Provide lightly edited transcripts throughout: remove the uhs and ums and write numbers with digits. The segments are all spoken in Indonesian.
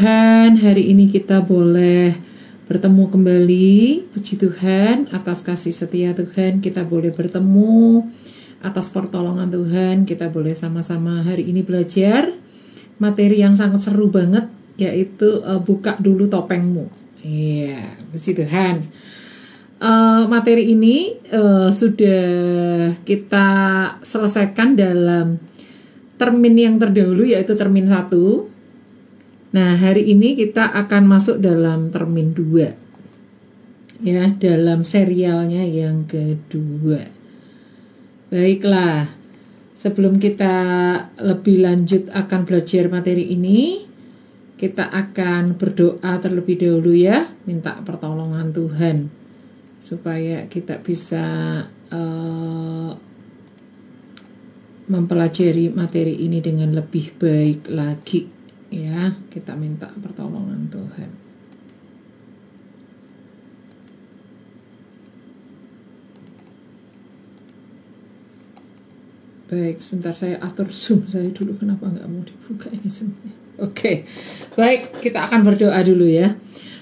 Tuhan, hari ini kita boleh bertemu kembali. Puji Tuhan atas kasih setia Tuhan, kita boleh bertemu. Atas pertolongan Tuhan, kita boleh sama-sama hari ini belajar materi yang sangat seru banget, yaitu buka dulu topengmu. Iya, puji Tuhan. Materi ini sudah kita selesaikan dalam termin yang terdahulu, yaitu termin 1. Nah, hari ini kita akan masuk dalam termin 2. Ya, dalam serialnya yang kedua. Baiklah, sebelum kita lebih lanjut akan belajar materi ini, kita akan berdoa terlebih dahulu ya, minta pertolongan Tuhan supaya kita bisa mempelajari materi ini dengan lebih baik lagi. Ya, kita minta pertolongan Tuhan. Baik, sebentar saya atur Zoom saya dulu, kenapa nggak mau dibuka ini semuanya. Oke, baik, kita akan berdoa dulu ya.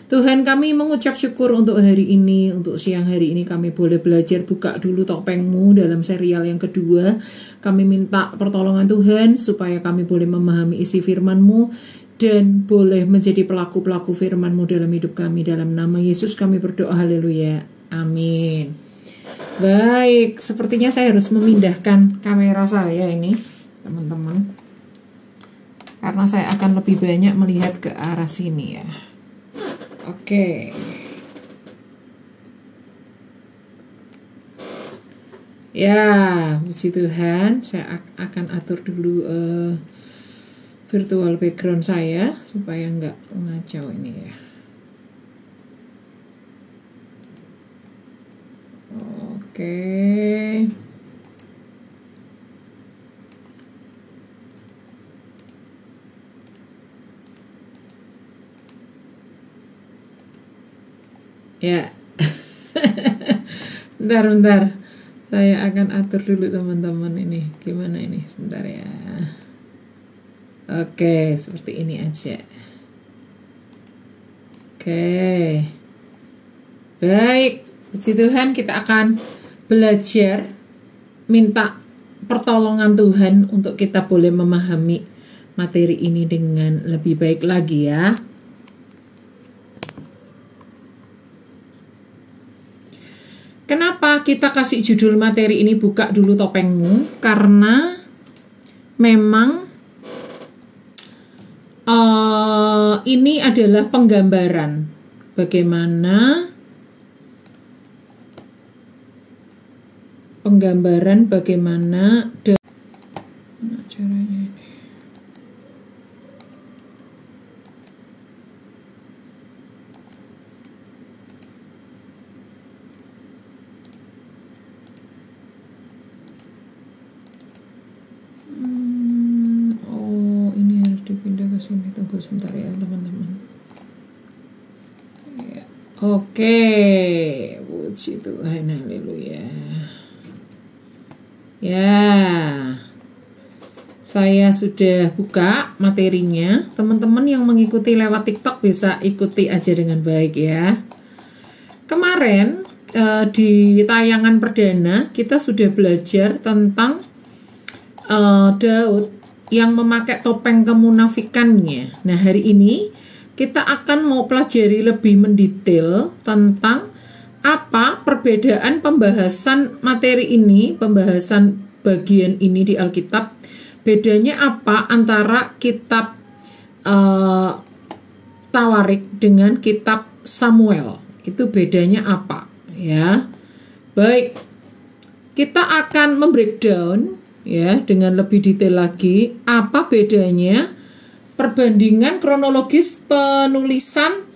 Tuhan, kami mengucap syukur untuk hari ini, untuk siang hari ini kami boleh belajar buka dulu topengmu dalam serial yang kedua. Kami minta pertolongan Tuhan supaya kami boleh memahami isi firman-Mu dan boleh menjadi pelaku-pelaku firman-Mu dalam hidup kami. Dalam nama Yesus kami berdoa, haleluya, amin. Baik, sepertinya saya harus memindahkan kamera saya ini, teman-teman, karena saya akan lebih banyak melihat ke arah sini ya. Oke. Ya, puji Tuhan, saya akan atur dulu virtual background saya supaya nggak ngacau ini ya. Oke. Ya. Bentar. Saya akan atur dulu teman-teman ini. Gimana ini? Sebentar ya. Oke, seperti ini aja. Oke. Baik, puji Tuhan, kita akan belajar minta pertolongan Tuhan untuk kita boleh memahami materi ini dengan lebih baik lagi ya. Kenapa kita kasih judul materi ini buka dulu topengmu? Karena memang ini adalah penggambaran bagaimana caranya ini. Ini harus dipindah ke sini. Tunggu sebentar ya teman-teman. Ya. Oke, puji Tuhan, haleluya. Ya, saya sudah buka materinya. Teman-teman yang mengikuti lewat TikTok bisa ikuti aja dengan baik ya. Kemarin di tayangan perdana kita sudah belajar tentang Daud yang memakai topeng kemunafikannya. Nah, hari ini kita akan mau pelajari lebih mendetail tentang apa perbedaan pembahasan materi ini, pembahasan bagian ini di Alkitab. Bedanya apa antara kitab Tawarik dengan kitab Samuel? Itu bedanya apa? Ya, baik. Kita akan membreakdown ya dengan lebih detail lagi apa bedanya perbandingan kronologis penulisan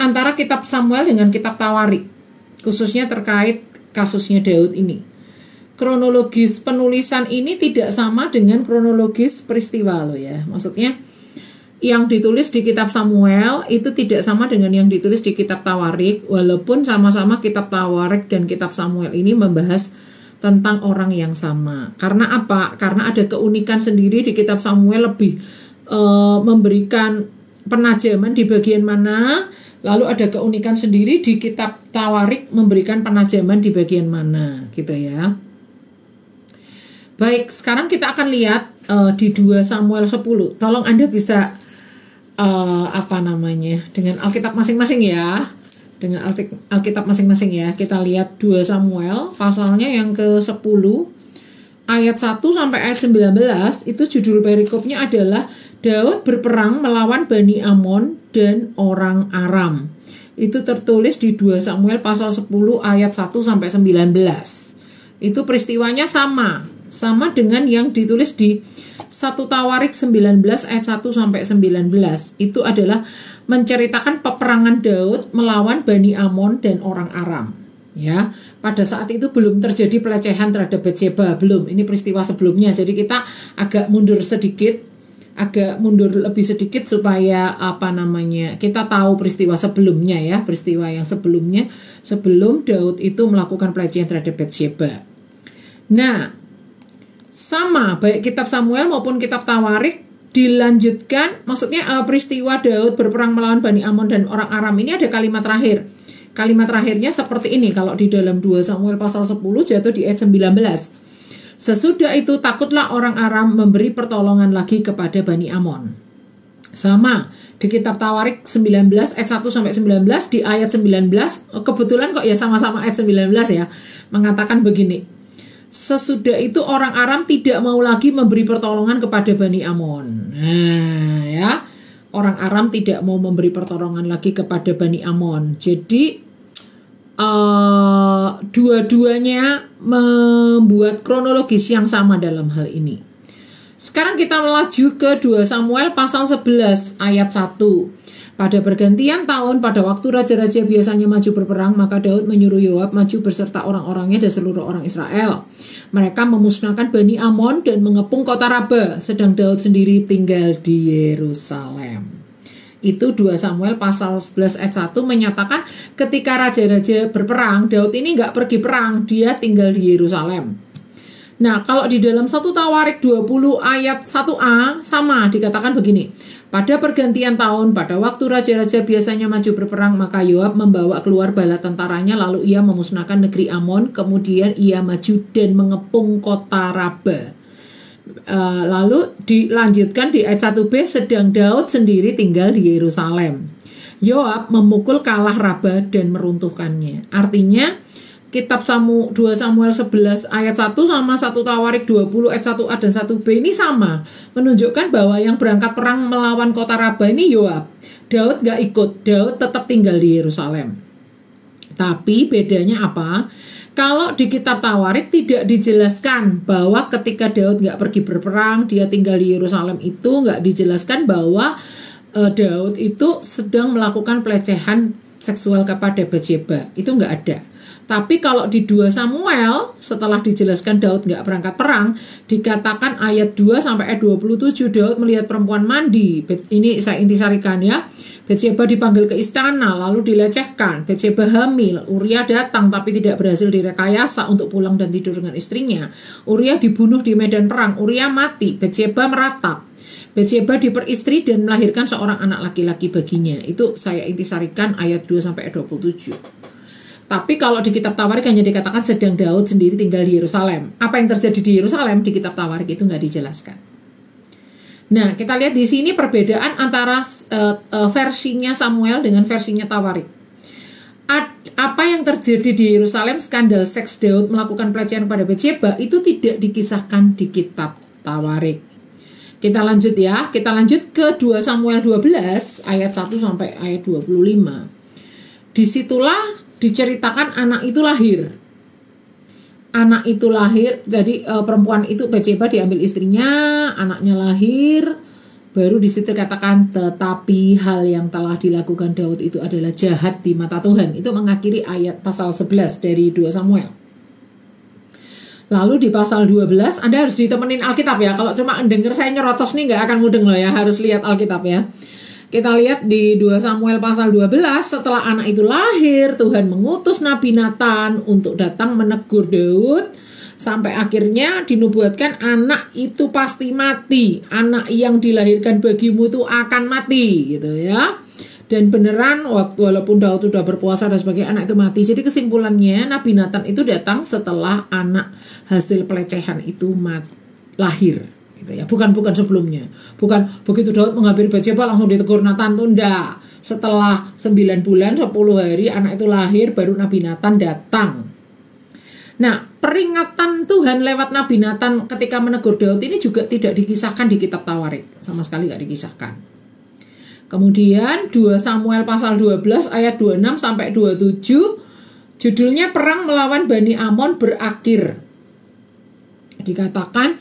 antara kitab Samuel dengan kitab Tawarik, khususnya terkait kasusnya Daud ini. Kronologis penulisan ini tidak sama dengan kronologis peristiwa loh ya. Maksudnya yang ditulis di kitab Samuel itu tidak sama dengan yang ditulis di kitab Tawarik, walaupun sama-sama kitab Tawarik dan kitab Samuel ini membahas tentang orang yang sama. Karena apa? Karena ada keunikan sendiri di kitab Samuel lebih memberikan penajaman di bagian mana, lalu ada keunikan sendiri di kitab Tawarik memberikan penajaman di bagian mana gitu ya. Baik, sekarang kita akan lihat di 2 Samuel 10. Tolong Anda bisa dengan Alkitab masing-masing ya. Dengan Alkitab masing-masing ya. Kita lihat 2 Samuel pasalnya yang ke-10 ayat 1 sampai ayat 19, itu judul perikopnya adalah Daud berperang melawan Bani Amon dan orang Aram. Itu tertulis di 2 Samuel pasal 10 ayat 1 sampai 19. Itu peristiwanya sama dengan yang ditulis di 1 Tawarik 19 ayat 1 sampai 19. Itu adalah menceritakan peperangan Daud melawan Bani Amon dan orang Aram. Ya, pada saat itu belum terjadi pelecehan terhadap Batsheba, belum. Ini peristiwa sebelumnya. Jadi kita agak mundur lebih sedikit supaya kita tahu peristiwa sebelumnya ya, peristiwa yang sebelumnya sebelum Daud itu melakukan pelecehan terhadap Batsheba. Nah, sama baik kitab Samuel maupun kitab Tawarik dilanjutkan, maksudnya peristiwa Daud berperang melawan Bani Amon dan orang Aram ini ada kalimat terakhir. Kalimat terakhirnya seperti ini kalau di dalam 2 Samuel pasal 10 jatuh di ayat 19. Sesudah itu takutlah orang Aram memberi pertolongan lagi kepada Bani Amon. Sama di kitab Tawarik 19 ayat 1 sampai 19, di ayat 19 kebetulan kok ya sama-sama ayat 19 ya, mengatakan begini. Sesudah itu orang Aram tidak mau lagi memberi pertolongan kepada Bani Amon. Nah ya, orang Aram tidak mau memberi pertolongan lagi kepada Bani Amon. Jadi dua-duanya membuat kronologis yang sama dalam hal ini. Sekarang kita melaju ke 2 Samuel pasal 11 ayat 1. Pada pergantian tahun, pada waktu raja-raja biasanya maju berperang, maka Daud menyuruh Yoab maju beserta orang-orangnya dan seluruh orang Israel. Mereka memusnahkan Bani Amon dan mengepung kota Raba, sedang Daud sendiri tinggal di Yerusalem. Itu 2 Samuel pasal 11 ayat 1 menyatakan ketika raja-raja berperang, Daud ini nggak pergi perang, dia tinggal di Yerusalem. Nah, kalau di dalam 1 Tawarik 20 ayat 1a sama dikatakan begini. Pada pergantian tahun, pada waktu raja-raja biasanya maju berperang, maka Yoab membawa keluar bala tentaranya, lalu ia memusnahkan negeri Amon, kemudian ia maju dan mengepung kota Raba. Lalu dilanjutkan di ayat 1b, sedang Daud sendiri tinggal di Yerusalem. Yoab memukul kalah Raba dan meruntuhkannya. Artinya kitab 2 Samuel 11 ayat 1 sama 1 Tawarik 20 ayat 1a dan 1b ini sama, menunjukkan bahwa yang berangkat perang melawan kota Raba ini Yoab. Daud gak ikut, Daud tetap tinggal di Yerusalem. Tapi bedanya apa? Kalau di kitab Tawarik tidak dijelaskan bahwa ketika Daud gak pergi berperang, dia tinggal di Yerusalem, itu gak dijelaskan bahwa Daud itu sedang melakukan pelecehan seksual kepada Batsheba. Itu gak ada. Tapi kalau di 2 Samuel, setelah dijelaskan Daud gak berangkat perang, dikatakan ayat 2 sampai ayat 27, Daud melihat perempuan mandi. Ini saya intisarikan ya. Batsheba dipanggil ke istana, lalu dilecehkan. Batsheba hamil. Uria datang tapi tidak berhasil direkayasa untuk pulang dan tidur dengan istrinya. Uria dibunuh di medan perang. Uria mati. Batsheba meratap. Batsheba diperistri dan melahirkan seorang anak laki-laki baginya. Itu saya intisarikan ayat 2 sampai ayat 27. Tapi kalau di kitab Tawarik hanya dikatakan sedang Daud sendiri tinggal di Yerusalem. Apa yang terjadi di Yerusalem di kitab Tawarik itu nggak dijelaskan. Nah, kita lihat di sini perbedaan antara versinya Samuel dengan versinya Tawarik. Apa yang terjadi di Yerusalem, skandal seks Daud melakukan pelecehan pada Batsheba, itu tidak dikisahkan di kitab Tawarik. Kita lanjut ya, kita lanjut ke 2 Samuel 12 ayat 1 sampai ayat 25. Disitulah diceritakan anak itu lahir. Anak itu lahir, jadi perempuan itu Batsheba diambil istrinya, anaknya lahir, baru di situ katakan tetapi hal yang telah dilakukan Daud itu adalah jahat di mata Tuhan. Itu mengakhiri ayat pasal 11 dari 2 Samuel. Lalu di pasal 12, Anda harus ditemenin Alkitab ya. Kalau cuma denger saya nyerocos nih nggak akan mudeng loh ya, harus lihat Alkitab ya. Kita lihat di 2 Samuel pasal 12, setelah anak itu lahir, Tuhan mengutus Nabi Nathan untuk datang menegur Daud Sampai akhirnya dinubuatkan anak itu pasti mati, anak yang dilahirkan bagimu itu akan mati gitu ya. Dan beneran walaupun Daud sudah berpuasa dan sebagai anak itu mati. Jadi kesimpulannya Nabi Nathan itu datang setelah anak hasil pelecehan itu lahir gitu ya. Bukan sebelumnya. Bukan begitu Daud menghampiri Batsheba langsung ditegur Nathan, tuh enggak. Setelah 9 bulan 10 hari anak itu lahir baru Nabi Nathan datang. Nah, peringatan Tuhan lewat Nabi Nathan ketika menegur Daud ini juga tidak dikisahkan di kitab Tawarik. Sama sekali tidak dikisahkan. Kemudian 2 Samuel pasal 12 ayat 26 sampai 27 judulnya Perang Melawan Bani Amon Berakhir. Dikatakan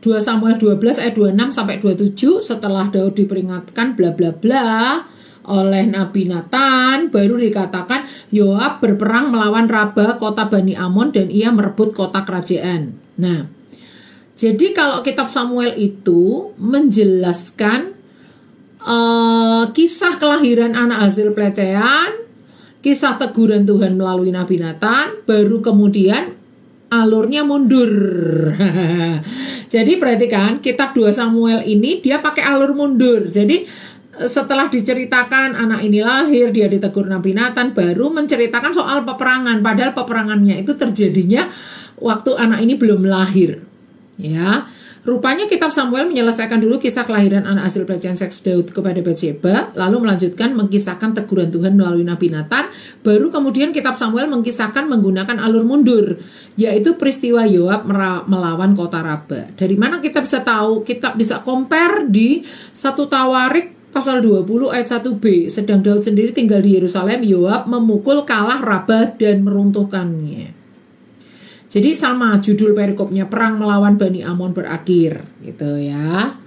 2 Samuel 12 ayat 26 sampai 27 setelah Daud diperingatkan bla bla bla oleh Nabi Nathan, baru dikatakan Yoab berperang melawan Raba kota Bani Amon dan ia merebut kota kerajaan. Nah, jadi kalau kitab Samuel itu menjelaskan kisah kelahiran anak hasil pelecehan, kisah teguran Tuhan melalui Nabi Nathan, baru kemudian alurnya mundur. Jadi perhatikan kitab 2 Samuel ini dia pakai alur mundur. Jadi setelah diceritakan anak ini lahir, dia ditegur Nabi Nathan, baru menceritakan soal peperangan. Padahal peperangannya itu terjadinya waktu anak ini belum lahir. Ya, rupanya kitab Samuel menyelesaikan dulu kisah kelahiran anak hasil pelecehan seks Daud kepada Batsheba, lalu melanjutkan mengisahkan teguran Tuhan melalui Nabi Nathan. Baru kemudian kitab Samuel mengisahkan menggunakan alur mundur, yaitu peristiwa Yoab melawan kota Raba. Dari mana kita bisa tahu? Kita bisa compare di 1 Tawarik pasal 20 ayat 1b. Sedang Daud sendiri tinggal di Yerusalem, Yoab memukul kalah Raba dan meruntuhkannya. Jadi sama judul perikopnya, Perang Melawan Bani Amon Berakhir gitu ya.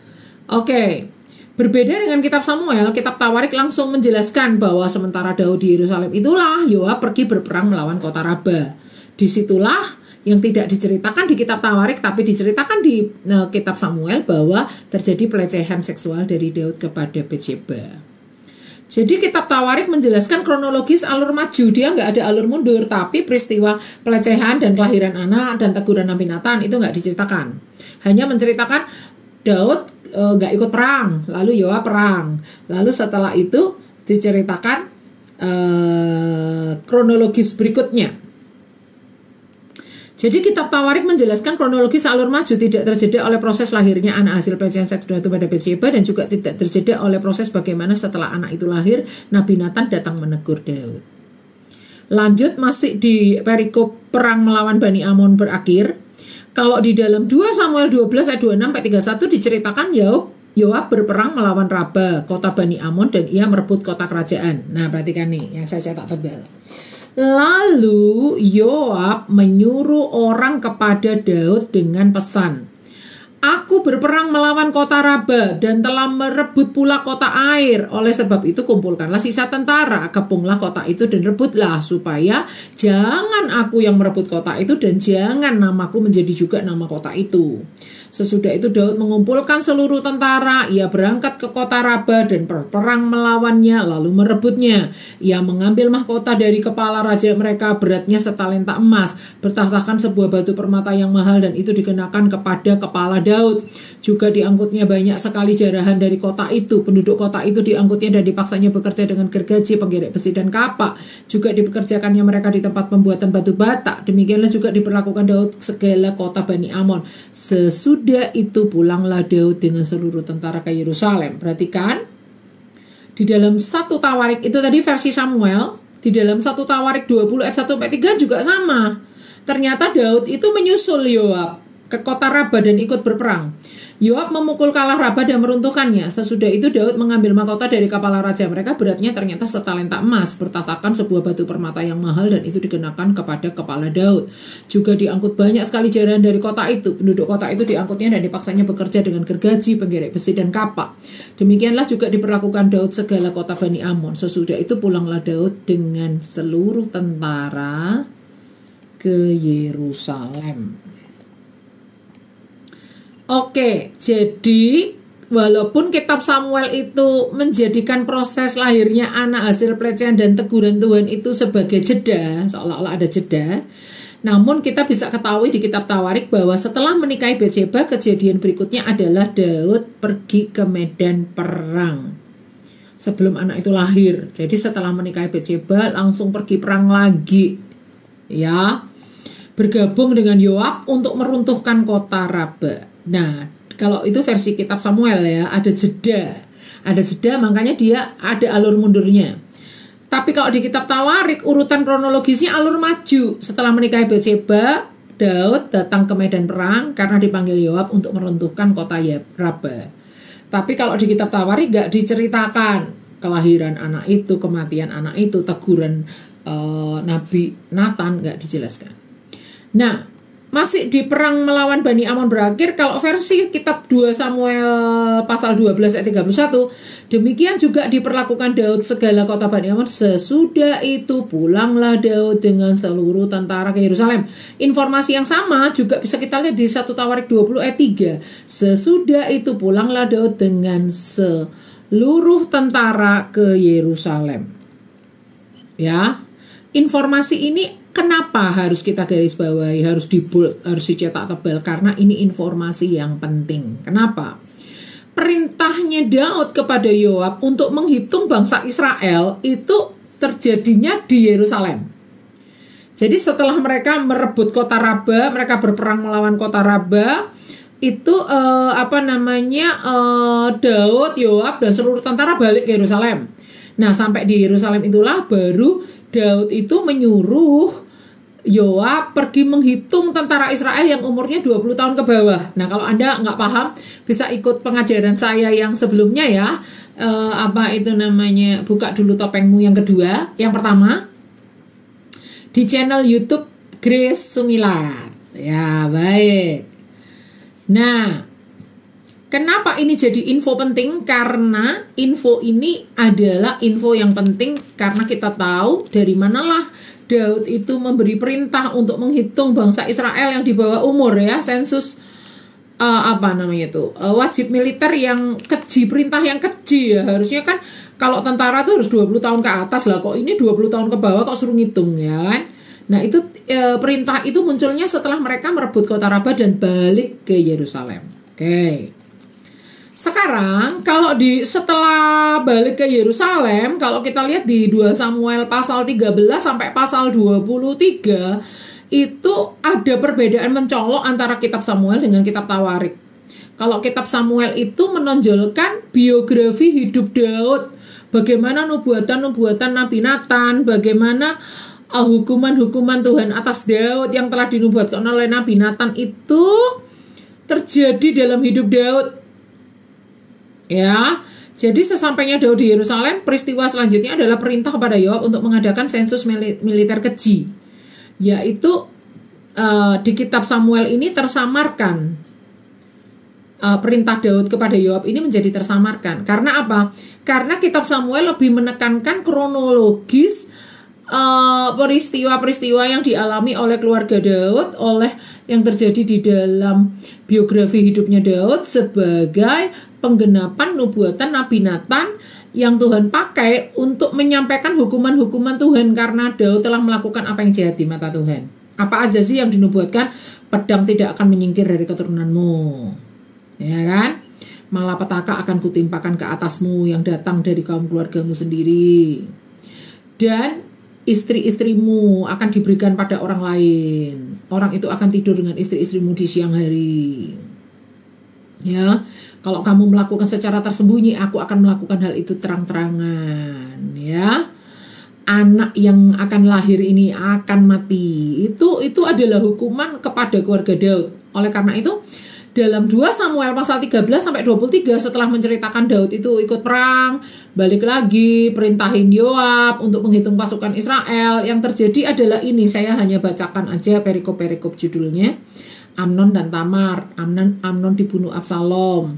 Oke. Berbeda dengan kitab Samuel, kitab Tawarik langsung menjelaskan bahwa sementara Daud di Yerusalem itulah Yoab pergi berperang melawan kota Raba. Disitulah yang tidak diceritakan di kitab Tawarik tapi diceritakan di kitab Samuel bahwa terjadi pelecehan seksual dari Daud kepada Batsheba. Jadi kitab Tawarik menjelaskan kronologis alur maju, dia nggak ada alur mundur, tapi peristiwa pelecehan dan kelahiran anak dan teguran Nabi Nathan itu nggak diceritakan. Hanya menceritakan Daud nggak ikut perang, lalu Yoab perang, lalu setelah itu diceritakan kronologis berikutnya. Jadi kitab Tawarik menjelaskan kronologis alur maju tidak terjadi oleh proses lahirnya anak hasil pelecehan seks Daud kepada Batsheba dan juga tidak terjadi oleh proses bagaimana setelah anak itu lahir Nabi Nathan datang menegur Daud. Lanjut masih di perikop perang melawan Bani Amon berakhir. Kalau di dalam 2 Samuel 12 ayat 26 sampai 31 diceritakan Yoab berperang melawan Raba kota Bani Amon dan ia merebut kota kerajaan. Nah, perhatikan nih yang saya cetak tebal. Lalu Yoab menyuruh orang kepada Daud dengan pesan, Aku berperang melawan kota Raba dan telah merebut pula kota Air. Oleh sebab itu kumpulkanlah sisa tentara, kepunglah kota itu dan rebutlah, supaya jangan aku yang merebut kota itu dan jangan namaku menjadi juga nama kota itu. Sesudah itu Daud mengumpulkan seluruh tentara, ia berangkat ke kota Raba dan berperang melawannya lalu merebutnya. Ia mengambil mahkota dari kepala raja mereka, beratnya setalenta emas, bertahtakan sebuah batu permata yang mahal dan itu dikenakan kepada kepala Daud. Juga diangkutnya banyak sekali jarahan dari kota itu. Penduduk kota itu diangkutnya dan dipaksanya bekerja dengan gergaji, penggerek besi dan kapak. Juga dipekerjakannya mereka di tempat pembuatan batu bata. Demikianlah juga diperlakukan Daud segala kota Bani Amon. Sesudah itu pulanglah Daud dengan seluruh tentara ke Yerusalem. Perhatikan, di dalam 1 Tawarik itu tadi versi Samuel, di dalam 1 Tawarik 20 ayat 1-3 juga sama. Ternyata Daud itu menyusul Yoab ke kota Raba dan ikut berperang. Yoab memukul kalah Raba dan meruntuhkannya. Sesudah itu Daud mengambil mahkota dari kepala raja mereka, beratnya ternyata setalenta emas, bertatakan sebuah batu permata yang mahal dan itu dikenakan kepada kepala Daud. Juga diangkut banyak sekali jarahan dari kota itu. Penduduk kota itu diangkutnya dan dipaksanya bekerja dengan gergaji, penggerek besi dan kapak. Demikianlah juga diperlakukan Daud segala kota Bani Amon. Sesudah itu pulanglah Daud dengan seluruh tentara ke Yerusalem. Oke, jadi walaupun kitab Samuel itu menjadikan proses lahirnya anak hasil pelecehan dan teguran Tuhan itu sebagai jeda, seolah-olah ada jeda. Namun kita bisa ketahui di kitab Tawarik bahwa setelah menikahi Batseba, kejadian berikutnya adalah Daud pergi ke medan perang sebelum anak itu lahir. Jadi setelah menikahi Batseba langsung pergi perang lagi, ya, bergabung dengan Yoab untuk meruntuhkan kota Raba. Nah, kalau itu versi kitab Samuel ya, ada jeda, makanya dia ada alur mundurnya. Tapi kalau di kitab Tawarik, urutan kronologisnya alur maju. Setelah menikahi Batseba, Daud datang ke medan perang karena dipanggil Yoab untuk meruntuhkan kota Raba. Tapi kalau di kitab Tawarik gak diceritakan kelahiran anak itu, kematian anak itu, teguran Nabi Nathan gak dijelaskan. Nah, masih di perang melawan Bani Amon berakhir. Kalau versi kitab 2 Samuel pasal 12 ayat 31, demikian juga diperlakukan Daud segala kota Bani Amon. Sesudah itu pulanglah Daud dengan seluruh tentara ke Yerusalem. Informasi yang sama juga bisa kita lihat di 1 Tawarik 20 ayat 3. Sesudah itu pulanglah Daud dengan seluruh tentara ke Yerusalem. Ya, informasi ini kenapa harus kita garis bawahi, harus dibold, harus dicetak tebal? Karena ini informasi yang penting. Kenapa? Perintahnya Daud kepada Yoab untuk menghitung bangsa Israel itu terjadinya di Yerusalem. Jadi setelah mereka merebut kota Raba, mereka berperang melawan kota Raba, itu Daud, Yoab dan seluruh tentara balik ke Yerusalem. Nah, sampai di Yerusalem itulah baru Daud itu menyuruh Yoab pergi menghitung tentara Israel yang umurnya 20 tahun ke bawah. Nah, kalau Anda nggak paham, bisa ikut pengajaran saya yang sebelumnya ya. Buka dulu topengmu yang kedua. Yang pertama, di channel YouTube Grace Sumilat. Ya, baik. Nah, kenapa ini jadi info penting? Karena info ini adalah info yang penting karena kita tahu dari manalah Daud itu memberi perintah untuk menghitung bangsa Israel yang di bawah umur ya, sensus wajib militer yang keji, perintah yang keji ya. Harusnya kan kalau tentara tuh harus 20 tahun ke atas lah, kok ini 20 tahun ke bawah kok suruh ngitung ya kan. Nah, itu perintah itu munculnya setelah mereka merebut kota Raba dan balik ke Yerusalem. Oke. Sekarang kalau setelah balik ke Yerusalem, kalau kita lihat di 2 Samuel pasal 13 sampai pasal 23, itu ada perbedaan mencolok antara kitab Samuel dengan kitab Tawarik. Kalau kitab Samuel itu menonjolkan biografi hidup Daud, bagaimana nubuatan-nubuatan Nabi Nathan, bagaimana hukuman-hukuman Tuhan atas Daud yang telah dinubuatkan oleh Nabi Nathan itu terjadi dalam hidup Daud. Ya, jadi sesampainya Daud di Yerusalem, peristiwa selanjutnya adalah perintah kepada Yoab untuk mengadakan sensus militer keji. Yaitu di kitab Samuel ini tersamarkan. Perintah Daud kepada Yoab ini menjadi tersamarkan. Karena apa? Karena kitab Samuel lebih menekankan kronologis peristiwa-peristiwa yang dialami oleh keluarga Daud, oleh yang terjadi di dalam biografi hidupnya Daud sebagai penggenapan nubuatan Nabi Nathan yang Tuhan pakai untuk menyampaikan hukuman-hukuman Tuhan karena Daud telah melakukan apa yang jahat di mata Tuhan. Apa aja sih yang dinubuatkan? Pedang tidak akan menyingkir dari keturunanmu, ya kan? Malapetaka akan kutimpakan ke atasmu yang datang dari kaum keluargamu sendiri, dan istri-istrimu akan diberikan pada orang lain. Orang itu akan tidur dengan istri-istrimu di siang hari. Ya, kalau kamu melakukan secara tersembunyi, aku akan melakukan hal itu terang-terangan. Ya, anak yang akan lahir ini akan mati. Itu adalah hukuman kepada keluarga Daud. Oleh karena itu, dalam 2 Samuel pasal 13 sampai 23 setelah menceritakan Daud itu ikut perang, balik lagi, perintahin Yoab untuk menghitung pasukan Israel, yang terjadi adalah ini, saya hanya bacakan aja perikop-perikop judulnya. Amnon dan Tamar. Amnon dibunuh Absalom.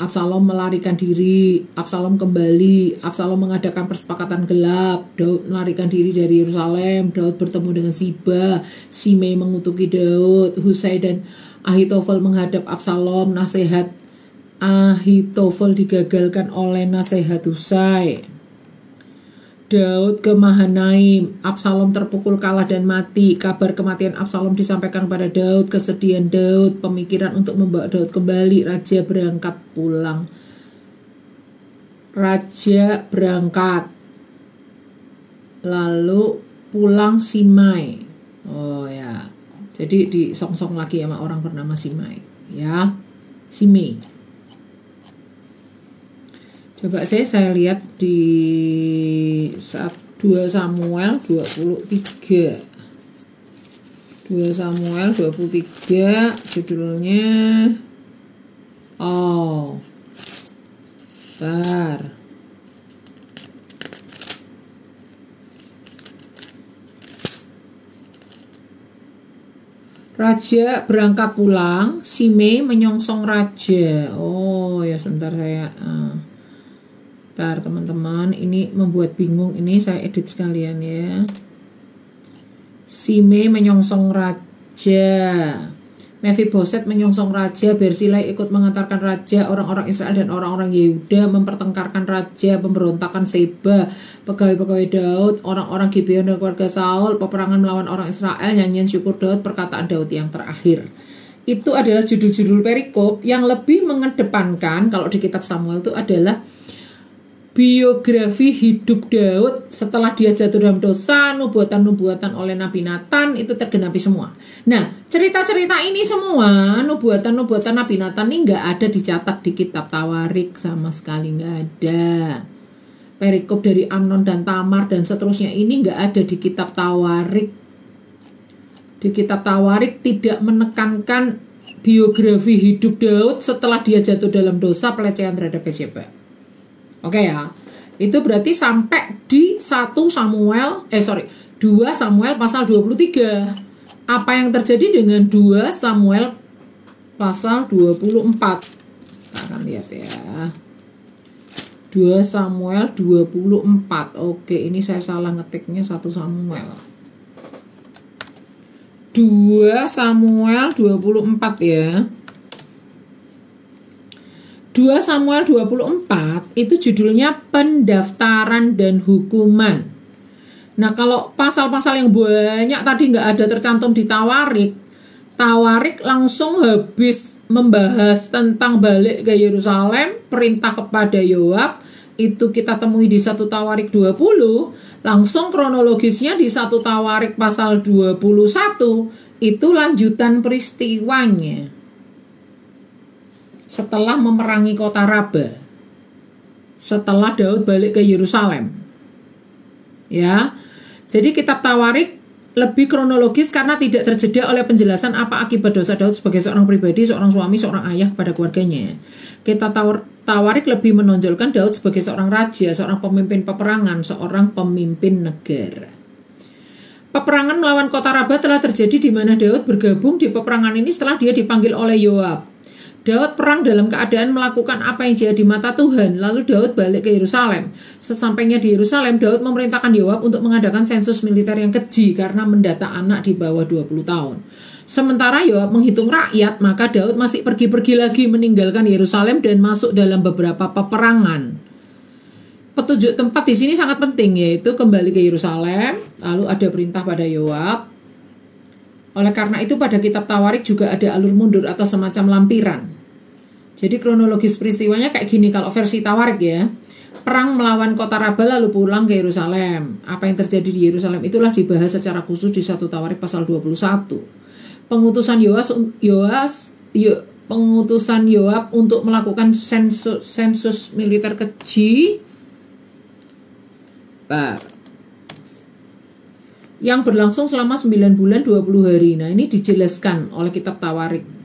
Absalom melarikan diri, Absalom kembali, Absalom mengadakan persepakatan gelap, Daud melarikan diri dari Yerusalem, Daud bertemu dengan Siba, Simei mengutuki Daud, Husai dan Ahitofel menghadap Absalom, nasihat Ahitofel digagalkan oleh nasihat Husai. Daud ke Mahanaim, Absalom terpukul kalah dan mati. Kabar kematian Absalom disampaikan kepada Daud, kesedihan Daud, pemikiran untuk membawa Daud kembali. Raja berangkat pulang. Raja berangkat. Lalu pulang Simei. Oh ya. Jadi disongsong lagi sama orang bernama Simei, ya. Simei. Coba saya lihat di 2 Samuel 23. 2 Samuel 23 judulnya bentar. Raja berangkat pulang, Simei menyongsong raja. Oh ya, sebentar saya bentar teman-teman, ini membuat bingung, ini saya edit sekalian ya. Simei menyongsong raja, Mephiboset menyongsong raja, Bersilai ikut mengantarkan raja, orang-orang Israel dan orang-orang Yehuda mempertengkarkan raja, pemberontakan Seba, pegawai-pegawai Daud, orang-orang Gibeon dan keluarga Saul, peperangan melawan orang Israel, nyanyian syukur Daud, perkataan Daud yang terakhir. Itu adalah judul-judul perikop yang lebih mengedepankan, kalau di kitab Samuel itu adalah biografi hidup Daud setelah dia jatuh dalam dosa, nubuatan-nubuatan oleh Nabi Nathan itu tergenapi semua. Nah, cerita-cerita ini semua, nubuatan-nubuatan Nabi Nathan ini nggak ada dicatat di kitab Tawarik sama sekali, nggak ada. Perikop dari Amnon dan Tamar dan seterusnya ini nggak ada di kitab Tawarik. Di kitab Tawarik tidak menekankan biografi hidup Daud setelah dia jatuh dalam dosa pelecehan terhadap Bathsheba. Oke ya, itu berarti sampai di 2 Samuel pasal 23. Apa yang terjadi dengan 2 Samuel pasal 24? Kita akan lihat ya. 2 Samuel 24. Oke, ini saya salah ngetiknya 1 Samuel. 2 Samuel 24 ya. 2 Samuel 24 itu judulnya pendaftaran dan hukuman. Nah, kalau pasal-pasal yang banyak tadi nggak ada tercantum di Tawarik, Tawarik langsung habis membahas tentang balik ke Yerusalem, perintah kepada Yoab, itu kita temui di 1 Tawarik 20, langsung kronologisnya di 1 Tawarik pasal 21, itu lanjutan peristiwanya. Setelah memerangi kota Raba, setelah Daud balik ke Yerusalem, ya. Jadi kitab Tawarik lebih kronologis karena tidak terjeda oleh penjelasan apa akibat dosa Daud sebagai seorang pribadi, seorang suami, seorang ayah pada keluarganya. Kitab Tawarik lebih menonjolkan Daud sebagai seorang raja, seorang pemimpin peperangan, seorang pemimpin negara. Peperangan melawan kota Raba telah terjadi di mana Daud bergabung di peperangan ini setelah dia dipanggil oleh Yoab. Daud perang dalam keadaan melakukan apa yang jahat di mata Tuhan. Lalu Daud balik ke Yerusalem. Sesampainya di Yerusalem, Daud memerintahkan Yoab untuk mengadakan sensus militer yang keji karena mendata anak di bawah 20 tahun. Sementara Yoab menghitung rakyat, maka Daud masih pergi-pergi lagi meninggalkan Yerusalem dan masuk dalam beberapa peperangan. Petunjuk tempat di sini sangat penting, yaitu kembali ke Yerusalem, lalu ada perintah pada Yoab. Oleh karena itu pada kitab Tawarik juga ada alur mundur atau semacam lampiran. Jadi kronologis peristiwanya kayak gini kalau versi Tawarik ya. Perang melawan kota Raba lalu pulang ke Yerusalem. Apa yang terjadi di Yerusalem itulah dibahas secara khusus di 1 Tawarik pasal 21. Pengutusan Yoab untuk melakukan sensus militer keji yang berlangsung selama 9 bulan 20 hari. Nah, ini dijelaskan oleh kitab Tawarik.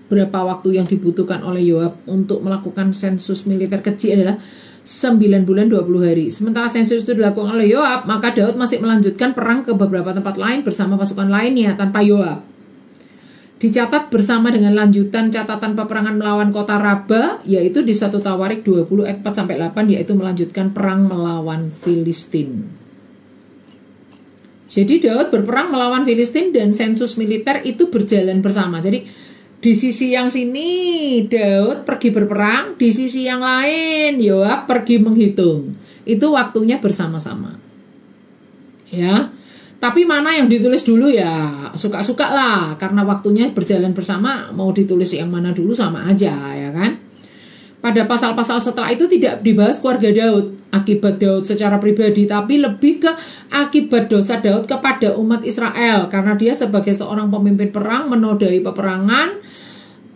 Berapa waktu yang dibutuhkan oleh Yoab untuk melakukan sensus militer keji adalah 9 bulan 20 hari. Sementara sensus itu dilakukan oleh Yoab, maka Daud masih melanjutkan perang ke beberapa tempat lain bersama pasukan lainnya tanpa Yoab. Dicatat bersama dengan lanjutan catatan peperangan melawan kota Raba, yaitu di 1 Tawarik 20 ayat 4-8, yaitu melanjutkan perang melawan Filistin. Jadi Daud berperang melawan Filistin dan sensus militer itu berjalan bersama. Jadi di sisi yang sini Daud pergi berperang, di sisi yang lain Yoab pergi menghitung. itu waktunya bersama-sama. Ya. Tapi mana yang ditulis dulu ya suka-suka lah, karena waktunya berjalan bersama, mau ditulis yang mana dulu sama aja ya kan. Pada pasal-pasal setelah itu tidak dibahas keluarga Daud, akibat Daud secara pribadi, tapi lebih ke akibat dosa Daud kepada umat Israel, karena dia sebagai seorang pemimpin perang menodai peperangan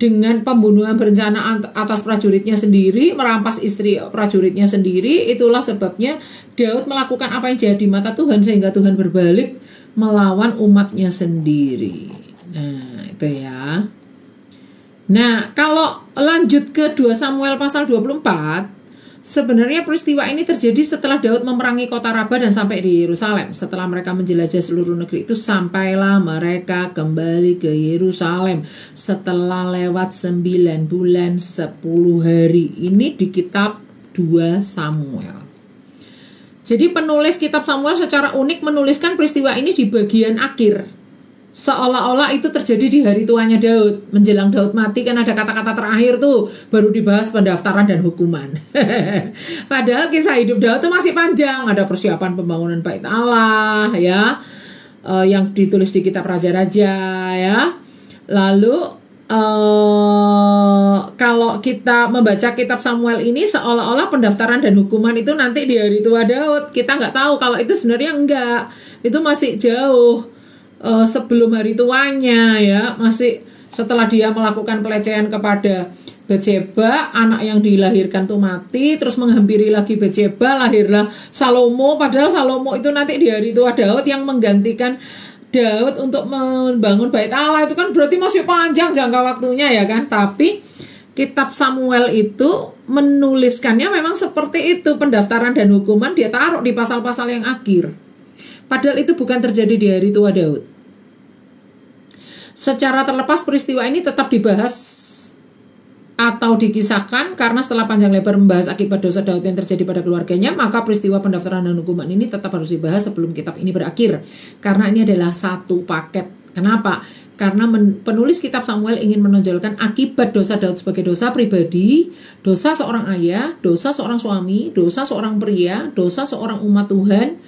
dengan pembunuhan berencana atas prajuritnya sendiri, merampas istri prajuritnya sendiri. Itulah sebabnya Daud melakukan apa yang jahat di mata Tuhan, sehingga Tuhan berbalik melawan umatnya sendiri. Nah, itu ya. Nah, kalau lanjut ke 2 Samuel pasal 24, sebenarnya peristiwa ini terjadi setelah Daud memerangi kota Raba dan sampai di Yerusalem. Setelah mereka menjelajah seluruh negeri itu, sampailah mereka kembali ke Yerusalem setelah lewat 9 bulan 10 hari. Ini di kitab 2 Samuel. Jadi penulis kitab Samuel secara unik menuliskan peristiwa ini di bagian akhir. Seolah-olah itu terjadi di hari tuanya Daud. Menjelang Daud mati kan ada kata-kata terakhir tuh, baru dibahas pendaftaran dan hukuman. Padahal kisah hidup Daud itu masih panjang. Ada persiapan pembangunan Bait Allah ya, yang ditulis di kitab Raja-Raja ya. Lalu kalau kita membaca kitab Samuel ini, seolah-olah pendaftaran dan hukuman itu nanti di hari tua Daud. Kita nggak tahu kalau itu sebenarnya enggak. Itu masih jauh sebelum hari tuanya ya, masih setelah dia melakukan pelecehan kepada Batseba, anak yang dilahirkan tuh mati, terus menghampiri lagi Batseba, lahirlah Salomo. Padahal Salomo itu nanti di hari tua Daud yang menggantikan Daud untuk membangun Bait Allah. Itu kan berarti masih panjang jangka waktunya ya kan. Tapi kitab Samuel itu menuliskannya memang seperti itu, pendaftaran dan hukuman dia taruh di pasal-pasal yang akhir. Padahal itu bukan terjadi di hari tua Daud. Secara terlepas peristiwa ini tetap dibahas atau dikisahkan, karena setelah panjang lebar membahas akibat dosa Daud yang terjadi pada keluarganya, maka peristiwa pendaftaran dan hukuman ini tetap harus dibahas sebelum kitab ini berakhir. Karena ini adalah satu paket. Kenapa? Karena penulis kitab Samuel ingin menonjolkan akibat dosa Daud sebagai dosa pribadi, dosa seorang ayah, dosa seorang suami, dosa seorang pria, dosa seorang umat Tuhan,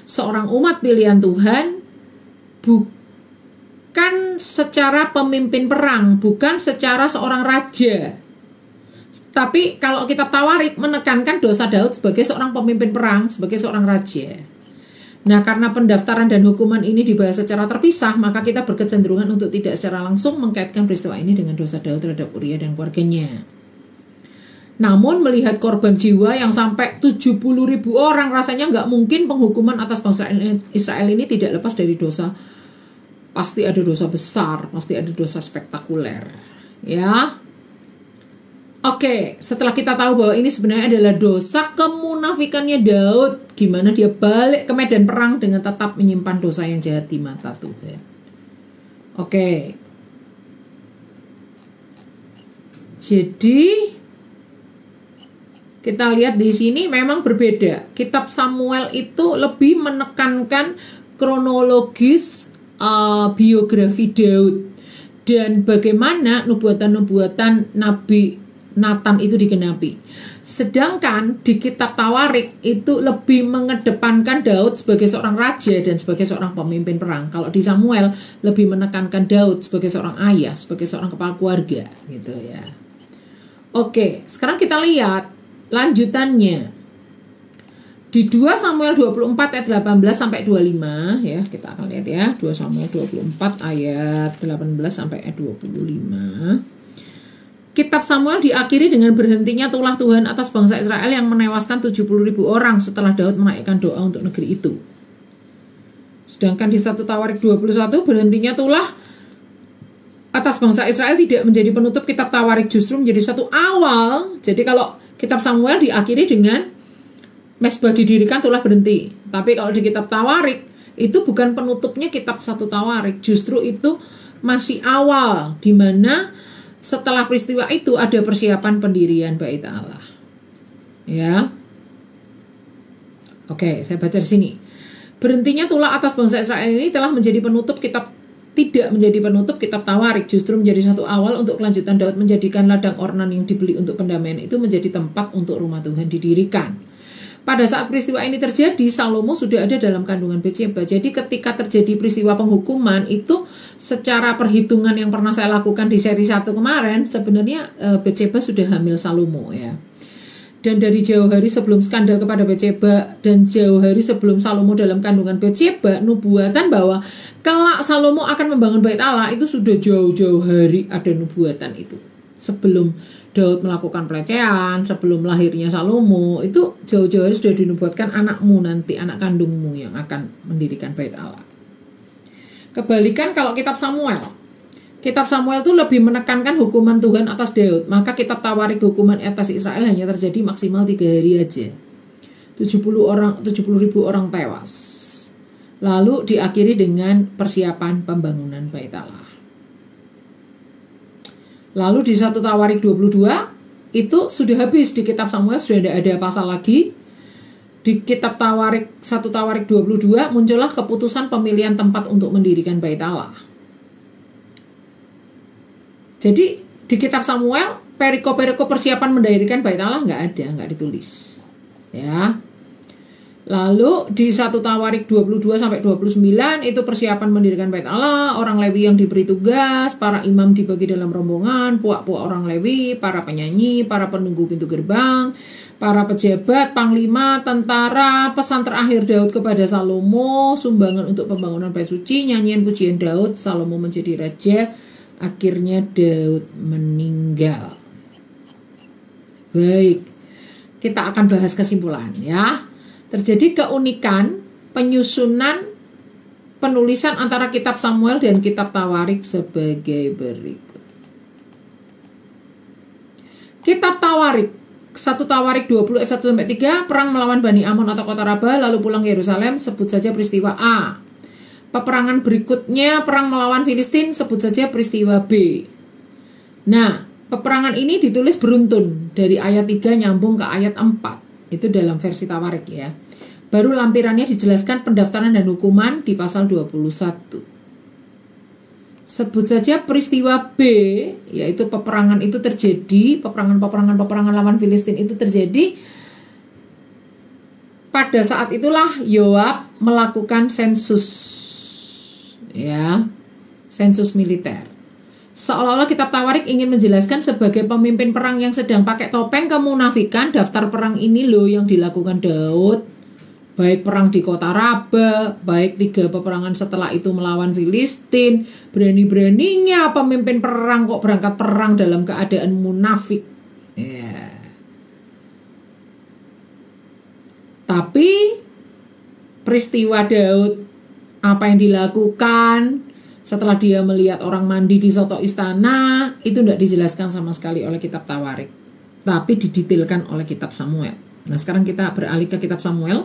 seorang umat pilihan Tuhan, bukan secara pemimpin perang, bukan secara seorang raja. Tapi kalau kitab Tawarik menekankan dosa Daud sebagai seorang pemimpin perang, sebagai seorang raja. Nah, karena pendaftaran dan hukuman ini dibahas secara terpisah, maka kita berkecenderungan untuk tidak secara langsung mengkaitkan peristiwa ini dengan dosa Daud terhadap Uria dan keluarganya. Namun melihat korban jiwa yang sampai 70.000 orang, rasanya nggak mungkin penghukuman atas bangsa Israel ini tidak lepas dari dosa. Pasti ada dosa besar, pasti ada dosa spektakuler. Ya. Oke, setelah kita tahu bahwa ini sebenarnya adalah dosa kemunafikannya Daud, gimana dia balik ke medan perang dengan tetap menyimpan dosa yang jahat di mata Tuhan. Oke. Jadi kita lihat di sini memang berbeda. Kitab Samuel itu lebih menekankan kronologis biografi Daud dan bagaimana nubuatan-nubuatan Nabi Nathan itu digenapi. Sedangkan di kitab Tawarik itu lebih mengedepankan Daud sebagai seorang raja dan sebagai seorang pemimpin perang. Kalau di Samuel lebih menekankan Daud sebagai seorang ayah, sebagai seorang kepala keluarga gitu ya. Oke, sekarang kita lihat lanjutannya. Di 2 Samuel 24 ayat 18 sampai 25 ya, kita akan lihat ya, 2 Samuel 24 ayat 18 sampai ayat 25. Kitab Samuel diakhiri dengan berhentinya tulah Tuhan atas bangsa Israel yang menewaskan 70.000 orang setelah Daud menaikkan doa untuk negeri itu. Sedangkan di 1 Tawarik 21 berhentinya tulah atas bangsa Israel tidak menjadi penutup kitab Tawarik, justru menjadi satu awal. Jadi kalau kitab Samuel diakhiri dengan mesbah didirikan, tulah berhenti. Tapi kalau di kitab Tawarik itu bukan penutupnya kitab 1 Tawarik, justru itu masih awal, di mana setelah peristiwa itu ada persiapan pendirian Bait Allah. Ya. Oke, saya baca di sini. Berhentinya tulah atas bangsa Israel ini telah menjadi penutup kitab, tidak menjadi penutup kitab Tawarik, justru menjadi satu awal untuk kelanjutan Daud menjadikan ladang ornan yang dibeli untuk pendamaian itu menjadi tempat untuk rumah Tuhan didirikan. Pada saat peristiwa ini terjadi, Salomo sudah ada dalam kandungan Batsyeba. Jadi ketika terjadi peristiwa penghukuman itu secara perhitungan yang pernah saya lakukan di seri 1 kemarin, sebenarnya Batsyeba sudah hamil Salomo ya. Dan dari jauh hari sebelum skandal kepada Batsyeba dan jauh hari sebelum Salomo dalam kandungan Batsyeba, nubuatan bahwa kelak Salomo akan membangun bait Allah itu sudah jauh-jauh hari ada nubuatan itu. Sebelum Daud melakukan pelecehan, sebelum lahirnya Salomo, itu jauh-jauh hari sudah dinubuatkan anakmu nanti, anak kandungmu yang akan mendirikan bait Allah. Kebalikan kalau kitab Samuel. Kitab Samuel itu lebih menekankan hukuman Tuhan atas Daud. Maka kitab Tawarik hukuman atas Israel hanya terjadi maksimal 3 hari aja. 70.000 orang tewas. Lalu diakhiri dengan persiapan pembangunan bait Allah. Lalu di 1 Tawarik 22 itu sudah habis di kitab Samuel, sudah tidak ada pasal lagi. Di kitab Tawarik 1 Tawarik 22 muncullah keputusan pemilihan tempat untuk mendirikan bait Allah. Jadi di kitab Samuel perikop-perikop persiapan mendirikan bait Allah nggak ada, nggak ditulis. Ya. Lalu di 1 Tawarik 22 sampai 29 itu persiapan mendirikan bait Allah, orang Lewi yang diberi tugas, para imam dibagi dalam rombongan, puak-puak orang Lewi, para penyanyi, para penunggu pintu gerbang, para pejabat, panglima, tentara, pesan terakhir Daud kepada Salomo, sumbangan untuk pembangunan bait suci, nyanyian pujian Daud, Salomo menjadi raja, akhirnya Daud meninggal. Baik, kita akan bahas kesimpulan ya. Terjadi keunikan penyusunan penulisan antara kitab Samuel dan kitab Tawarik sebagai berikut. Kitab Tawarik 1 Tawarik 20 ayat 1 sampai 3, perang melawan Bani Amon atau kota Raba lalu pulang ke Yerusalem, sebut saja peristiwa A. Peperangan berikutnya perang melawan Filistin, sebut saja peristiwa B. Nah, peperangan ini ditulis beruntun dari ayat 3 nyambung ke ayat 4. Itu dalam versi Tawarik ya. Baru lampirannya dijelaskan pendaftaran dan hukuman di pasal 21. Sebut saja peristiwa B, yaitu peperangan itu terjadi, peperangan lawan Filistin itu terjadi. Pada saat itulah Yoab melakukan sensus. Ya. Sensus militer. Seolah-olah kitab Tawarik ingin menjelaskan sebagai pemimpin perang yang sedang pakai topeng kemunafikan, daftar perang ini loh yang dilakukan Daud. Baik perang di kota Raba, baik 3 peperangan setelah itu melawan Filistin. Berani-beraninya pemimpin perang kok berangkat perang dalam keadaan munafik. Ya. Tapi peristiwa Daud, apa yang dilakukan setelah dia melihat orang mandi di soto istana, itu tidak dijelaskan sama sekali oleh kitab Tawarik, tapi didetailkan oleh kitab Samuel. Nah, sekarang kita beralih ke kitab Samuel.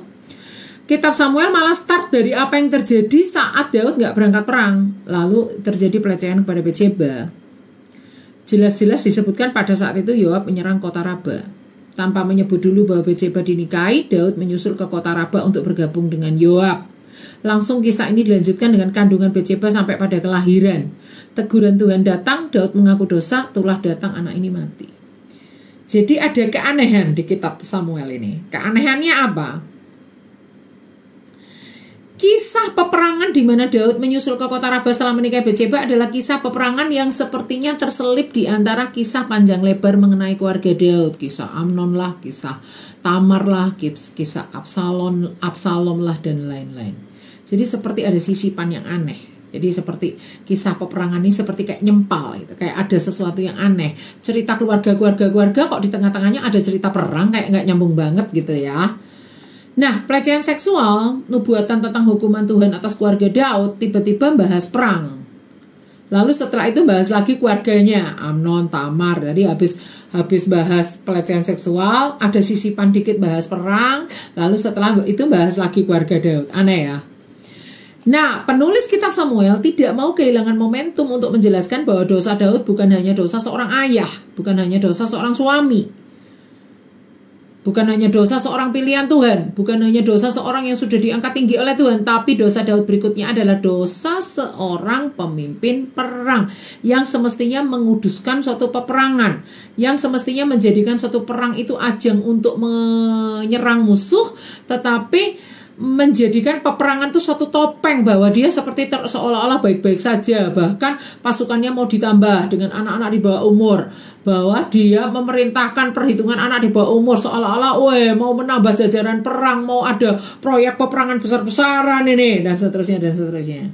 Kitab Samuel malah start dari apa yang terjadi saat Daud nggak berangkat perang, lalu terjadi pelecehan kepada Batsyeba. Jelas-jelas disebutkan pada saat itu Yoab menyerang kota Raba. Tanpa menyebut dulu bahwa Batsyeba dinikahi, Daud menyusul ke kota Raba untuk bergabung dengan Yoab. Langsung kisah ini dilanjutkan dengan kandungan Batsyeba sampai pada kelahiran. Teguran Tuhan datang, Daud mengaku dosa, tulah datang anak ini mati. Jadi ada keanehan di kitab Samuel ini. Keanehannya apa? Kisah peperangan di mana Daud menyusul ke kota Raba setelah menikahi Batsyeba adalah kisah peperangan yang sepertinya terselip di antara kisah panjang lebar mengenai keluarga Daud. Kisah Amnon lah, kisah Tamar lah, kisah Absalom lah, dan lain-lain. Jadi seperti ada sisipan yang aneh. Jadi seperti kisah peperangan ini seperti kayak nyempal gitu. Kayak ada sesuatu yang aneh. Cerita keluarga kok di tengah-tengahnya ada cerita perang, kayak nggak nyambung banget gitu ya. Nah, pelecehan seksual, nubuatan tentang hukuman Tuhan atas keluarga Daud, tiba-tiba bahas perang. Lalu setelah itu bahas lagi keluarganya, Amnon, Tamar. Jadi habis bahas pelecehan seksual, ada sisipan dikit bahas perang, lalu setelah itu bahas lagi keluarga Daud. Aneh ya. Nah, penulis kitab Samuel tidak mau kehilangan momentum untuk menjelaskan bahwa dosa Daud bukan hanya dosa seorang ayah, bukan hanya dosa seorang suami. Bukan hanya dosa seorang pilihan Tuhan, bukan hanya dosa seorang yang sudah diangkat tinggi oleh Tuhan, tapi dosa Daud berikutnya adalah dosa seorang pemimpin perang yang semestinya menguduskan suatu peperangan, yang semestinya menjadikan suatu perang itu ajang untuk menyerang musuh, tetapi menjadikan peperangan itu suatu topeng bahwa dia seperti seolah-olah baik-baik saja, bahkan pasukannya mau ditambah dengan anak-anak di bawah umur, bahwa dia memerintahkan perhitungan anak di bawah umur seolah-olah mau menambah jajaran perang, mau ada proyek peperangan besar-besaran ini dan seterusnya dan seterusnya.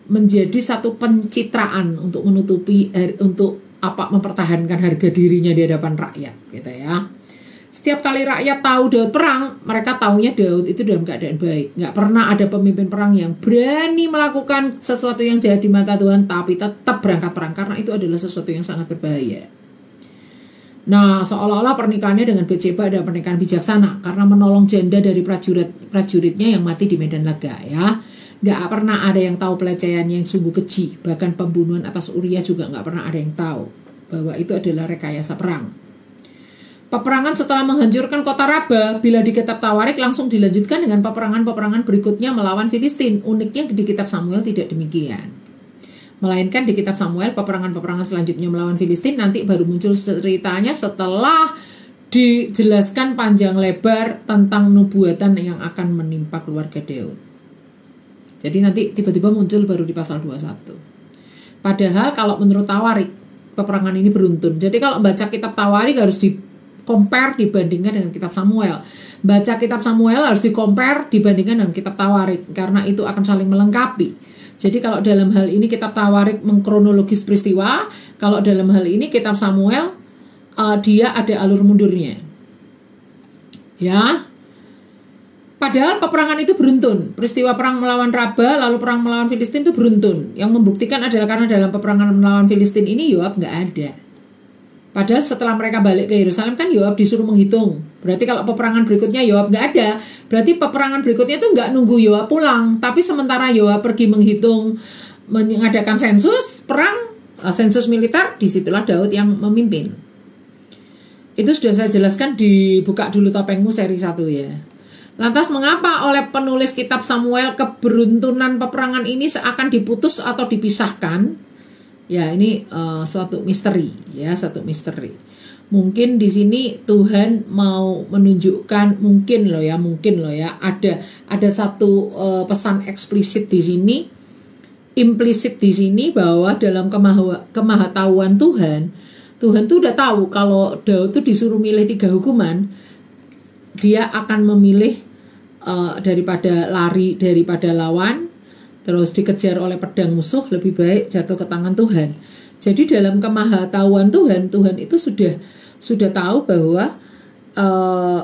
Menjadi satu pencitraan untuk menutupi untuk mempertahankan harga dirinya di hadapan rakyat gitu ya. Setiap kali rakyat tahu Daud perang, mereka taunya Daud itu dalam keadaan baik. Nggak pernah ada pemimpin perang yang berani melakukan sesuatu yang jahat di mata Tuhan, tapi tetap berangkat perang, karena itu adalah sesuatu yang sangat berbahaya. Nah, seolah-olah pernikahannya dengan Batseba adalah pernikahan bijaksana, karena menolong janda dari prajuritnya yang mati di medan laga ya. Nggak pernah ada yang tahu pelecehannya yang sungguh keji. Bahkan pembunuhan atas Uria juga nggak pernah ada yang tahu bahwa itu adalah rekayasa perang. Peperangan setelah menghancurkan kota Raba, bila di kitab Tawarik langsung dilanjutkan dengan peperangan-peperangan berikutnya melawan Filistin. Uniknya di kitab Samuel tidak demikian. Melainkan di kitab Samuel peperangan-peperangan selanjutnya melawan Filistin nanti baru muncul ceritanya setelah dijelaskan panjang lebar tentang nubuatan yang akan menimpa keluarga Daud. Jadi nanti tiba-tiba muncul baru di pasal 21. Padahal kalau menurut Tawarik, peperangan ini beruntun. Jadi kalau baca kitab Tawarik harus compare dibandingkan dengan kitab Samuel. Baca kitab Samuel harus compare dibandingkan dengan kitab Tawarik, karena itu akan saling melengkapi. Jadi kalau dalam hal ini kitab Tawarik mengkronologis peristiwa, kalau dalam hal ini kitab Samuel dia ada alur mundurnya. Ya. Padahal peperangan itu beruntun. Peristiwa perang melawan Raba lalu perang melawan Filistin itu beruntun. Yang membuktikan adalah karena dalam peperangan melawan Filistin ini Yoab nggak ada. Padahal setelah mereka balik ke Yerusalem kan Yoab disuruh menghitung. Berarti kalau peperangan berikutnya Yoab nggak ada, berarti peperangan berikutnya itu nggak nunggu Yoab pulang. Tapi sementara Yoab pergi menghitung, mengadakan sensus perang, sensus militer, disitulah Daud yang memimpin. Itu sudah saya jelaskan di Buka Dulu Topengmu seri 1 ya. Lantas mengapa oleh penulis kitab Samuel keberuntunan peperangan ini seakan diputus atau dipisahkan? Ya, ini suatu misteri ya, satu misteri. Mungkin di sini Tuhan mau menunjukkan mungkin loh ya ada satu pesan eksplisit di sini, implisit di sini bahwa dalam kemahatauan Tuhan tuh udah tahu kalau Daud tuh disuruh milih 3 hukuman, dia akan memilih daripada lari daripada lawan, terus dikejar oleh pedang musuh, lebih baik jatuh ke tangan Tuhan. Jadi dalam kemahatauan Tuhan itu sudah tahu bahwa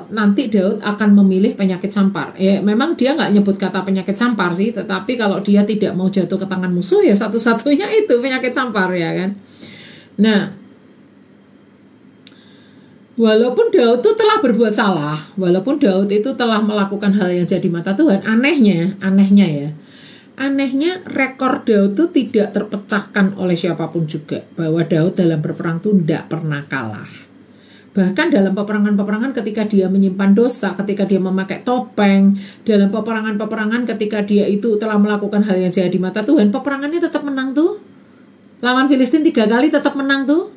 nanti Daud akan memilih penyakit sampar. Ya memang dia nggak nyebut kata penyakit sampar sih, tetapi kalau dia tidak mau jatuh ke tangan musuh ya satu-satunya itu penyakit sampar ya kan. Nah, walaupun Daud itu telah berbuat salah, walaupun Daud itu telah melakukan hal yang jadi mata Tuhan, anehnya rekor Daud itu tidak terpecahkan oleh siapapun juga, bahwa Daud dalam berperang itu tidak pernah kalah. Bahkan dalam peperangan-peperangan ketika dia menyimpan dosa, ketika dia memakai topeng, dalam peperangan-peperangan ketika dia itu telah melakukan hal yang jahat di mata Tuhan, peperangannya tetap menang tuh. Lawan Filistin 3 kali tetap menang tuh.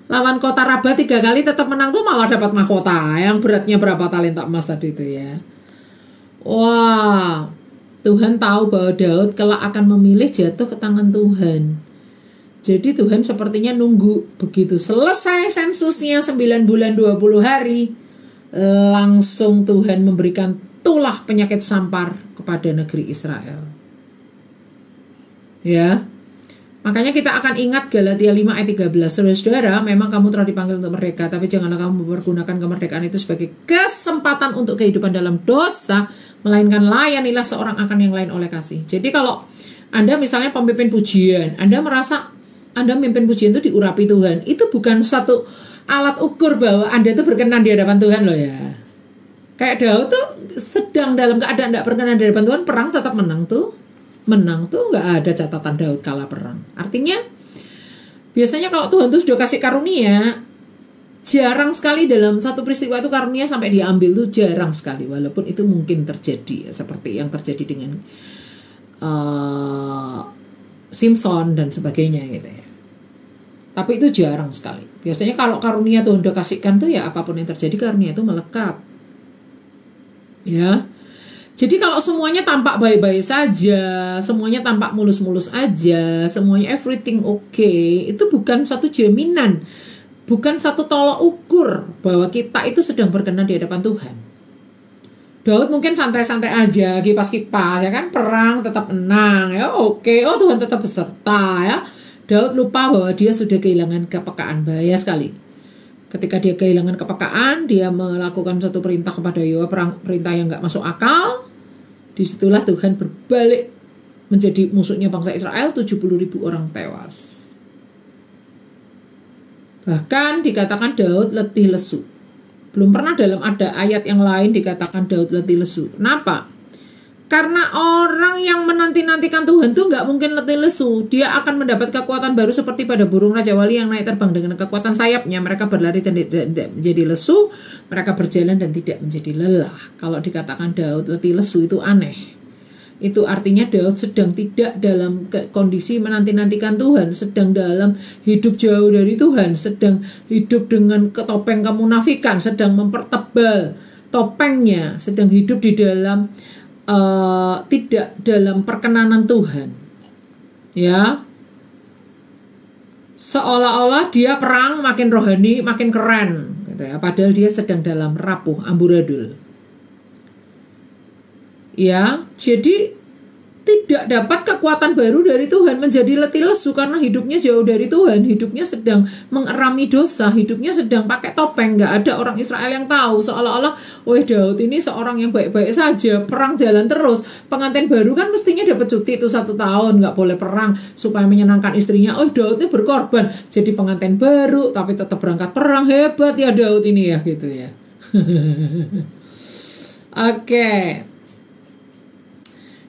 Lawan kota Raba 3 kali tetap menang tuh, malah dapat mahkota yang beratnya berapa talenta emas tadi itu ya. Wah, Tuhan tahu bahwa Daud kelak akan memilih jatuh ke tangan Tuhan. Jadi Tuhan sepertinya nunggu begitu selesai sensusnya 9 bulan 20 hari, langsung Tuhan memberikan tulah penyakit sampar kepada negeri Israel. Ya. Makanya kita akan ingat Galatia 5 ayat 13. Saudara-saudara, memang kamu telah dipanggil untuk merdeka, tapi janganlah kamu mempergunakan kemerdekaan itu sebagai kesempatan untuk kehidupan dalam dosa, melainkan layanilah seorang akan yang lain oleh kasih. Jadi kalau Anda misalnya pemimpin pujian, Anda merasa Anda memimpin pujian itu diurapi Tuhan, itu bukan satu alat ukur bahwa Anda itu berkenan di hadapan Tuhan loh ya. Kayak Daud tuh sedang dalam keadaan tidak berkenan di hadapan Tuhan, perang tetap menang tuh. Menang tuh nggak ada catatan Daud kalah perang. Artinya biasanya kalau Tuhan tuh sudah kasih karunia, Jarang sekali dalam satu peristiwa itu karunia sampai diambil, itu jarang sekali, walaupun itu mungkin terjadi, seperti yang terjadi dengan Simpson dan sebagainya gitu ya. Tapi itu jarang sekali. Biasanya kalau karunia Tuhan udah kasihkan tuh ya apapun yang terjadi karunia itu melekat. Ya. Jadi kalau semuanya tampak baik-baik saja, semuanya tampak mulus-mulus aja, semuanya everything okay, itu bukan satu jaminan, bukan satu tolok ukur bahwa kita itu sedang berkenan di hadapan Tuhan. Daud mungkin santai-santai aja, kipas-kipas ya kan, perang tetap menang ya, oke, oh Tuhan tetap beserta ya. Daud lupa bahwa dia sudah kehilangan kepekaan, bahaya sekali. Ketika dia kehilangan kepekaan, dia melakukan satu perintah kepada Yoab, perintah yang gak masuk akal. Disitulah Tuhan berbalik menjadi musuhnya bangsa Israel, 70.000 orang tewas. Bahkan dikatakan Daud letih lesu. Belum pernah dalam ada ayat yang lain dikatakan Daud letih lesu. Kenapa? Karena orang yang menanti-nantikan Tuhan tuh nggak mungkin letih lesu. Dia akan mendapat kekuatan baru seperti pada burung Raja Wali yang naik terbang dengan kekuatan sayapnya. Mereka berlari dan tidak menjadi lesu. Mereka berjalan dan tidak menjadi lelah. Kalau dikatakan Daud letih lesu itu aneh. Itu artinya Daud sedang tidak dalam kondisi menanti-nantikan Tuhan, sedang dalam hidup jauh dari Tuhan, sedang hidup dengan topeng kemunafikan, sedang mempertebal topengnya, sedang hidup di dalam tidak dalam perkenanan Tuhan. Ya. Seolah-olah dia perang makin rohani, makin keren gitu ya, padahal dia sedang dalam rapuh amburadul. Ya, jadi tidak dapat kekuatan baru dari Tuhan, menjadi letih lesu karena hidupnya jauh dari Tuhan, hidupnya sedang mengerami dosa, hidupnya sedang pakai topeng. Nggak ada orang Israel yang tahu, seolah-olah Daud ini seorang yang baik-baik saja, perang jalan terus. Pengantin baru kan mestinya dapat cuti itu 1 tahun, nggak boleh perang supaya menyenangkan istrinya. Daud ini berkorban jadi pengantin baru tapi tetap berangkat perang, hebat ya Daud ini ya gitu ya. Oke.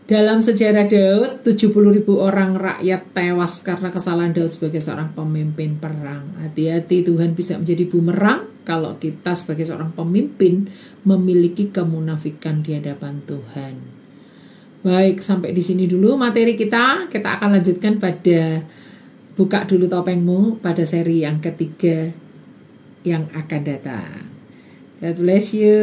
Dalam sejarah Daud, 70.000 orang rakyat tewas karena kesalahan Daud sebagai seorang pemimpin perang. Hati-hati, Tuhan bisa menjadi bumerang kalau kita sebagai seorang pemimpin memiliki kemunafikan di hadapan Tuhan. Baik, sampai di sini dulu materi kita. Kita akan lanjutkan pada buka dulu topengmu pada seri yang ketiga yang akan datang. God bless you.